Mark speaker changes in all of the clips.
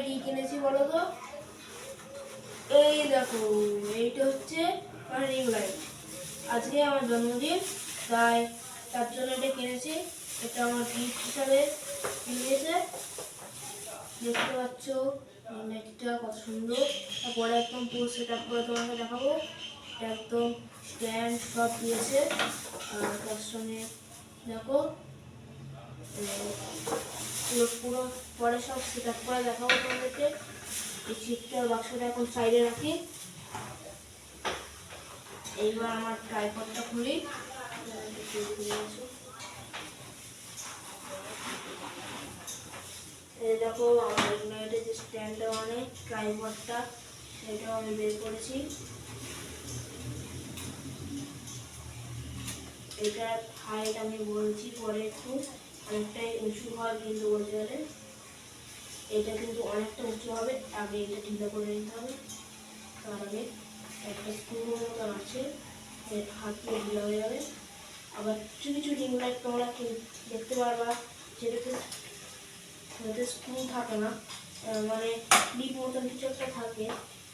Speaker 1: কি কিনেছি বলো তো? এই দেখো, এইটা হচ্ছে রিং লাইট। আজকে আমার জন্মদিন, তাই তার জন্য এটা কিনেছি। এটা আমার গিফট হিসাবে কিনেছে। দেখতে পাচ্ছ লাইটটা কত সুন্দর। তারপরে একদম পুরো সেট আপ করে তোমাকে দেখাবো। একদম স্ট্যান্ড সব দিয়েছে। আর তার সঙ্গে দেখো পুরো পরে সব সেট আপ করে দেখাবো তোমাদেরকে। এই চিপটার বাক্সটা এখন সাইডে রাখি। এইবার আমার ট্রাইপডটা খুলি। এই দেখো আমার ইগনাইটের যে স্ট্যান্ডটা মানে ট্রাইপডটা, সেটাও আমি বের করেছি। এটার হাইট আমি বলছি পরে, একটু অনেকটাই উঁচু হয় কিন্তু বলতে গেলে। এটা কিন্তু অনেকটা উঁচু হবে। আগে এটা ঢিলা করে নিতে হবে। তার আগে একটা স্ক্রু মতো আছে, হাত দিয়ে ঢিলা হয়ে যাবে। আবার কিছু কিছু রিং লাইট তোমরা দেখতে পারবা যেটাতে স্ক্রু থাকে না, মানে ক্লিপ মতন কিছু একটা থাকে।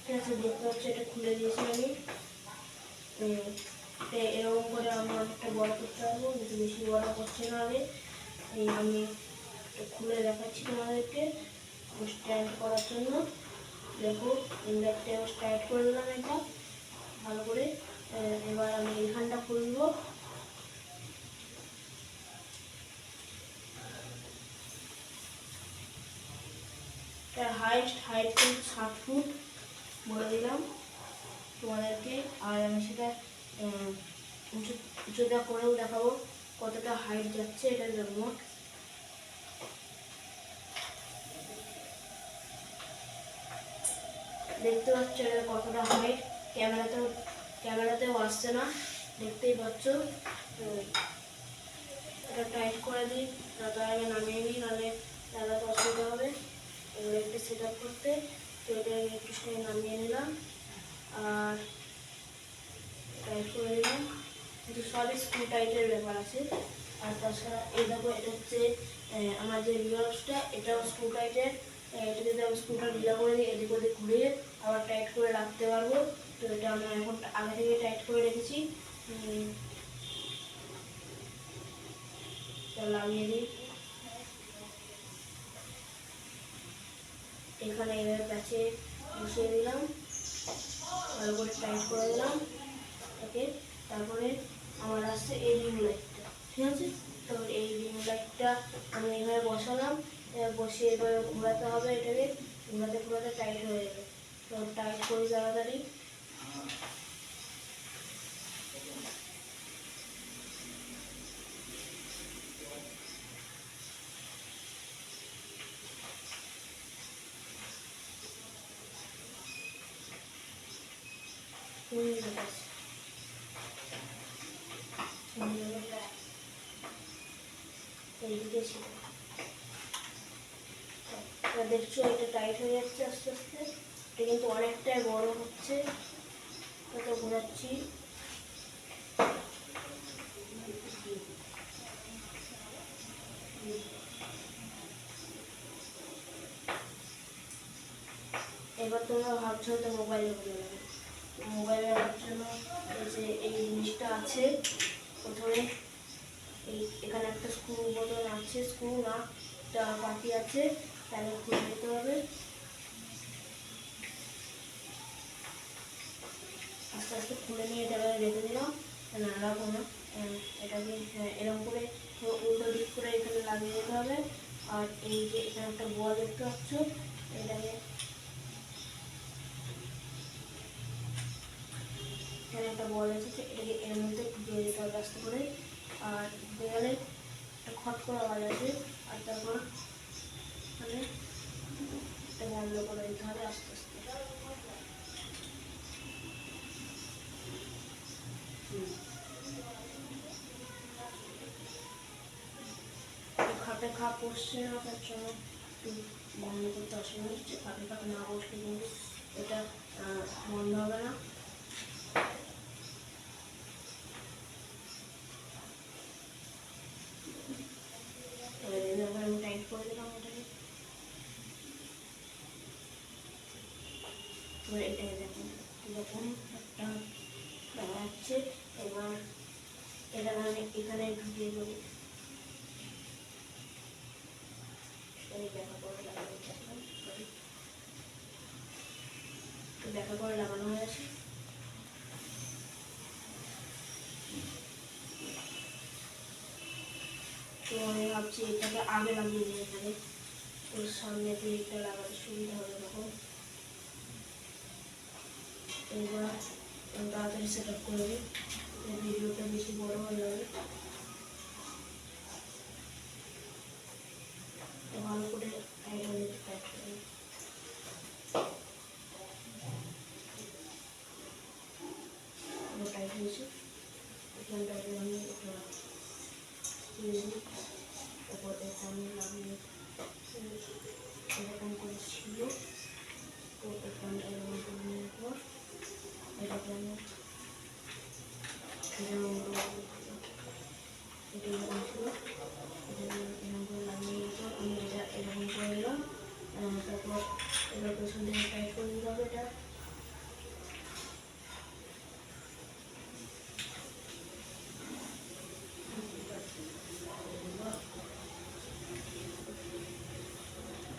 Speaker 1: ঠিক আছে, দেখতে হচ্ছে এটা খুলে দিয়েছি আমি। এরকম করে আমি অনেকটা বড় করতে পারবো, কিন্তু বেশি বড় করছে না। আগে আমি খুলে দেখাচ্ছি তোমাদেরকে স্ট্যান্ড করার জন্য। দেখো ইনভার্টটা স্টার্ট করে দিলাম এটা ভালো করে। এবার আমি এইখানটা খুলবো। তার হাইট কিন্তু 7 ফুট বলে দিলাম তোমাদেরকে। আর আমি সেটা উঁচুটা করেও দেখাবো কতটা হাইট যাচ্ছে এটার জন্য। দেখতে পাচ্ছ এটা কতটা হাইট। ক্যামেরাতেও আসছে না, দেখতেই পাচ্ছ। এটা টাইট করে দিই, তার আগে নামিয়ে নিই, নাহলে লাগাতে অসুবিধা হবে। এবার একটু সেট আপ করতে, তো এটা আমি একটু সময় নামিয়ে নিলাম আর টাইট করে দিলাম। কিন্তু সবই স্ক্রু টাইটের ব্যাপার আছে। আর তাছাড়া এই দেখো, এটা হচ্ছে আমার যে রিভার্সটা, এটাও স্ক্রু টাইটের। এটা যদি আমি স্ক্রুটা ঢিলা করে দিই, এদিক ওদিক ঘুরিয়ে আবার টাইট করে রাখতে পারবো। তো এটা আমি এখন আগে থেকে টাইট করে রেখেছি। লাগিয়ে দিই। এখানে এবার কাছে বসিয়ে দিলাম, ভালো করে টাইট করে দিলাম ওকে। তারপরে আমার আসছে এই রিং লাইটটা, ঠিক আছে। তো এই রিং লাইটটা আমি এভাবে বসালাম, বসিয়ে এভাবে ঘোরাতে হবে। এটাকে ঘোরাতে ঘোরাতে টাইট হয়ে যাবে। তো টাইট করি তাড়াতাড়ি। এইদিকে ছিল, দেখছো এটা টাইট হয়ে যাচ্ছে আস্তে আস্তে। এটা কিন্তু অনেকটাই বড় হচ্ছে। এটা ঘোরাচ্ছি। এবার তোমরা ভাবছো তো মোবাইলে হয়ে যাবে। মোবাইলে হওয়ার জন্য এই যে এই জিনিসটা আছে, প্রথমে এখানে একটা স্ক্রু বোতল আছে, স্ক্রু না একটা পাতি আছে, তাহলে খুলে নিতে হবে। আস্তে আস্তে খুলে নিয়ে এটাকে রেখে দিলাম, রাখবো না। এটাকে এরকম করে উল্টো দিক করে এখানে লাগিয়ে দিতে হবে। আর এই যে এখানে একটা বল দেখতে পাচ্ছ, এটাকে এখানে একটা বল আছে, এটাকে এর মধ্যে ঢুকিয়ে দিতে হবে আস্তে করে। আর দেয়ালে একটা খট করে আওয়াজ আছে। আর তারপর মানে এটা বন্ধ করে দিতে হবে আস্তে আস্তে। খাপে খাপ পড়ছে না, তার জন্য একটু বন্ধ করতে অসুবিধা হচ্ছে। খাপে খাপ না বসলে কিন্তু এটা বন্ধ হবে না। আমি টাইট করে দিলাম এটাকে। এবার এটাকে দেখুন এরকম একটা দেখা যাচ্ছে। এবার এটা আমি এখানে ঢুকিয়ে দেবো, দেখা করে লাগানো হয়ে গেছে। তো আমি ভাবছি এটাকে আগে লাগিয়ে দিই, এখানে ওর সামনে দিয়ে এটা লাগাতে সুবিধা হবে তখন। এবার তাড়াতাড়ি সেট আপ করে দিই, ভিডিওটা বেশি বড় হয়ে যাবে। ভালো করে টাইট করে টাইট হয়েছে। এখানটাকে আমি তারপর এটা আমি লাগিয়ে এরকম করে ছিল। তো এখানটা এরকম করে নেওয়ার পর এটাকে আমি এরকম ছিল, এরকম করে লাগিয়ে নেওয়ার পর আমি এটা এরকম করে নিলাম। তারপর এবার পেছন থেকে টাইট করে দিতে হবে এটা।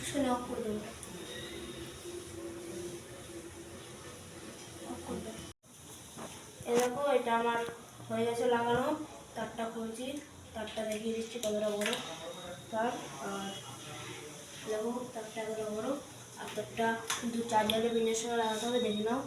Speaker 1: শুনে অফ করে দেবো, দেখো এটা আমার হয়ে গেছে লাগানো। তারটা খুলছি, তারটা দেখিয়ে দিচ্ছি কতটা বড় তার। আর দেখো তারটা কতটা বড়। আর তারটা কিন্তু চার্জারের পিনের সঙ্গে লাগাতে হবে, দেখে নাও।